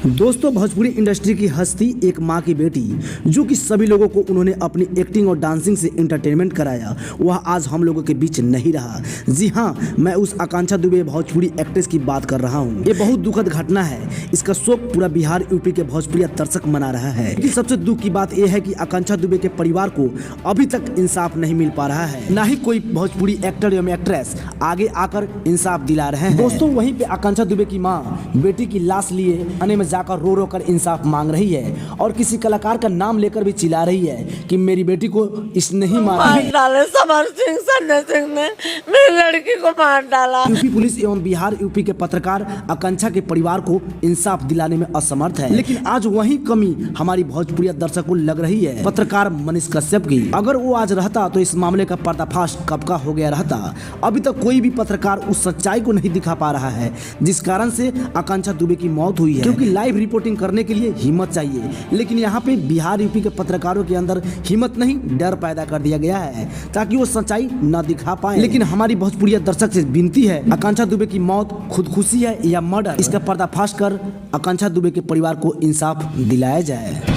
दोस्तों, भोजपुरी इंडस्ट्री की हस्ती एक माँ की बेटी जो कि सभी लोगों को उन्होंने अपनी एक्टिंग और डांसिंग से एंटरटेनमेंट कराया, वह आज हम लोगों के बीच नहीं रहा। जी हाँ, मैं उस आकांक्षा दुबे भोजपुरी एक्ट्रेस की बात कर रहा हूँ। ये बहुत दुखद घटना है। इसका शोक पूरा बिहार यूपी के भोजपुरी दर्शक मना रहा है। लेकिन सबसे दुख की बात यह है कि आकांक्षा दुबे के परिवार को अभी तक इंसाफ नहीं मिल पा रहा है, न ही कोई भोजपुरी एक्टर एवं एक्ट्रेस आगे आकर इंसाफ दिला रहे हैं। दोस्तों, वहीं पे आकांक्षा दुबे की माँ बेटी की लाश लिए थाने में जाकर रो रो कर इंसाफ मांग रही है और किसी कलाकार का नाम लेकर भी चिल्ला रही है कि मेरी बेटी को इसने ही मारा है। समर सिंह संजय सिंह ने मेरी लड़की को मार डाला। यूपी पुलिस एवं बिहार यूपी के पत्रकार आकांक्षा के परिवार को इंसाफ दिलाने में असमर्थ है। लेकिन आज वही कमी हमारी भोजपुरी दर्शक को लग रही है, पत्रकार मनीष कश्यप की। अगर वो आज रहता तो इस मामले का पर्दाफाश कब का हो गया रहता। अभी तक कोई भी पत्रकार उस सच्चाई को नहीं दिखा पा रहा है जिस कारण से आकांक्षा दुबे की मौत हुई है। क्योंकि लाइव रिपोर्टिंग करने के लिए हिम्मत चाहिए, लेकिन यहाँ पे बिहार यूपी के पत्रकारों के अंदर हिम्मत नहीं, डर पैदा कर दिया गया है ताकि वो सच्चाई न दिखा पाए। लेकिन हमारी भोजपुरी दर्शक से विनती है, आकांक्षा दुबे की मौत खुदकुशी है या मर्डर, इसका पर्दाफाश कर आकांक्षा दुबे के परिवार को इंसाफ दिलाया जाए।